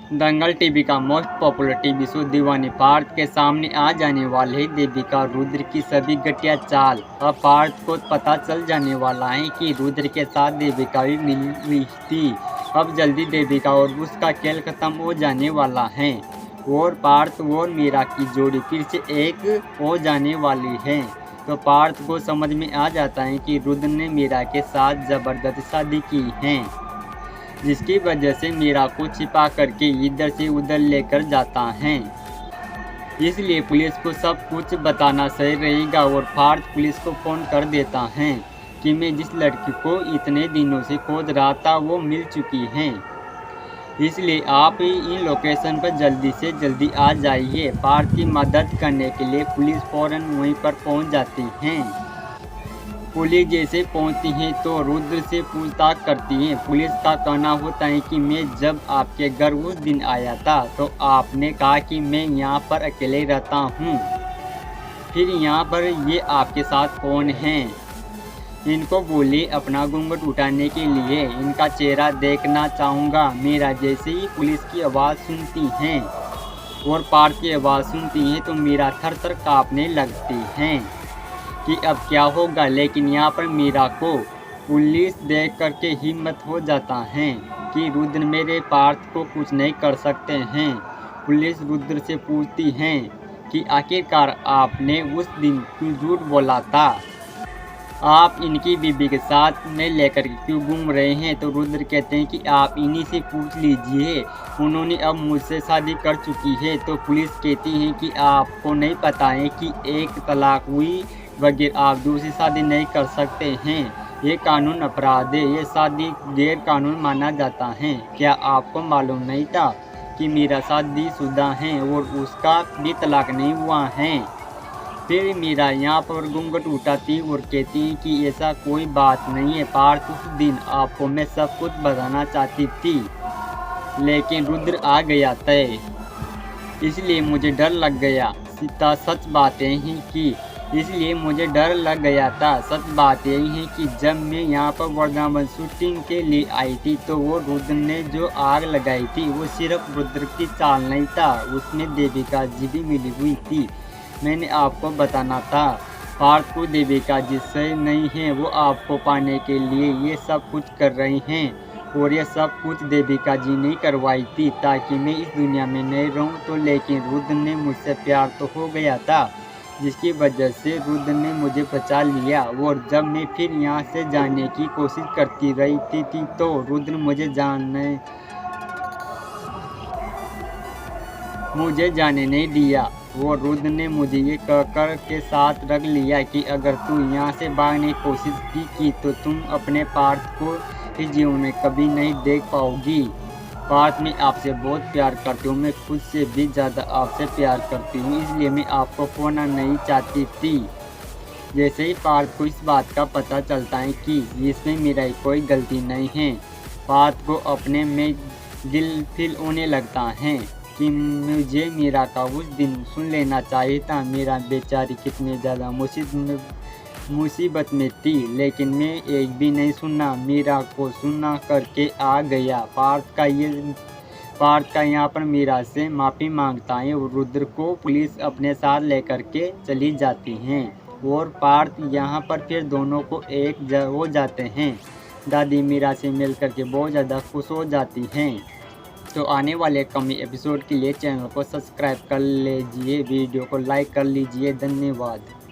दंगल TV का most popular TV show दीवानी पार्थ के सामने आ जाने वाले है देविका और रुद्र की सभी घटिया चाल। अब पार्थ को पता चल जाने वाला है कि रुद्र के साथ देविका भी मिली हुई थी। अब जल्दी देविका और उसका खेल खत्म हो जाने वाला है और पार्थ और मीरा की जोड़ी फिर से एक हो जाने वाली है। तो पार्थ को समझ में आ जाता है कि रुद्र ने मीरा के साथ जबरदस्त शादी की है, जिसकी वजह से मीरा को छिपा करके इधर से उधर लेकर जाता है। इसलिए पुलिस को सब कुछ बताना सही रहेगा और पार्थ पुलिस को फ़ोन कर देता है कि मैं जिस लड़की को इतने दिनों से खोज रहा था वो मिल चुकी है, इसलिए आप इन लोकेशन पर जल्दी से जल्दी आ जाइए। पार्थ की मदद करने के लिए पुलिस फ़ौरन वहीं पर पहुंच जाती है। पुलिस जैसे पहुंचती है तो रुद्र से पूछताछ करती है। पुलिस का कहना होता है कि मैं जब आपके घर उस दिन आया था तो आपने कहा कि मैं यहाँ पर अकेले रहता हूँ, फिर यहाँ पर ये आपके साथ कौन हैं? इनको बोलिए अपना घूंघट उठाने के लिए, इनका चेहरा देखना चाहूँगा। मीरा जैसे ही पुलिस की आवाज़ सुनती हैं और पार्थ की आवाज़ सुनती हैं तो मीरा थर थर काँपने लगती हैं कि अब क्या होगा। लेकिन यहाँ पर मीरा को पुलिस देख करके हिम्मत हो जाता है कि रुद्र मेरे पार्थ को कुछ नहीं कर सकते हैं। पुलिस रुद्र से पूछती है कि आखिरकार आपने उस दिन क्यों झूठ बोला था, आप इनकी बीबी के साथ में लेकर क्यों घूम रहे हैं? तो रुद्र कहते हैं कि आप इन्हीं से पूछ लीजिए, उन्होंने अब मुझसे शादी कर चुकी है। तो पुलिस कहती है कि आपको नहीं पता है कि एक तलाक हुई बगैर आप दूसरी शादी नहीं कर सकते हैं, ये कानून अपराध है, ये शादी गैर कानून माना जाता है। क्या आपको मालूम नहीं था कि मीरा शादीशुदा है और उसका भी तलाक नहीं हुआ है? फिर मीरा यहाँ पर घूंघट उठाती और कहती है कि ऐसा कोई बात नहीं है पार्थ, उस दिन आपको मैं सब कुछ बताना चाहती थी लेकिन रुद्र आ गया तय, इसलिए मुझे डर लग गया। सीता सच बात यही कि इसलिए मुझे डर लग गया था। सच बात यही है कि जब मैं यहाँ पर वृंदावन शूटिंग के लिए आई थी तो वो रुद्र ने जो आग लगाई थी वो सिर्फ रुद्र की चाल नहीं था, उसमें देविका जी भी मिली हुई थी। मैंने आपको बताना था पार्थ को देविका जिससे नहीं है वो आपको पाने के लिए ये सब कुछ कर रही हैं और ये सब कुछ देविका जी ने करवाई थी ताकि मैं इस दुनिया में नहीं रहूं। तो लेकिन रुद्र ने मुझसे प्यार तो हो गया था, जिसकी वजह से रुद्र ने मुझे बचा लिया और जब मैं फिर यहाँ से जाने की कोशिश करती रही थी तो रुद्र मुझे जाने नहीं दिया। वो रुद्र ने मुझे ये कहकर के साथ रख लिया कि अगर तू यहाँ से भागने की कोशिश की तो तुम अपने पार्थ को इस जीवन में कभी नहीं देख पाओगी। पार्थ, मैं आपसे बहुत प्यार करती हूँ, मैं खुद से भी ज़्यादा आपसे प्यार करती हूँ, इसलिए मैं आपको खोना नहीं चाहती थी। जैसे ही पार्थ को इस बात का पता चलता है कि इसमें मेरा कोई गलती नहीं है, पार्थ को अपने में दिल फील होने लगता है कि मुझे मीरा का उस दिन सुन लेना चाहिए था। मीरा बेचारी कितने ज़्यादा मुसीबत में थी, लेकिन मैं एक भी नहीं सुना, मीरा को सुना करके आ गया। पार्थ का यहाँ पर मीरा से माफ़ी मांगता है और रुद्र को पुलिस अपने साथ लेकर के चली जाती हैं और पार्थ यहाँ पर फिर दोनों को एक हो जाते हैं। दादी मीरा से मिल करके बहुत ज़्यादा खुश हो जाती हैं। तो आने वाले कमी एपिसोड के लिए चैनल को सब्सक्राइब कर लीजिए, वीडियो को लाइक कर लीजिए। धन्यवाद।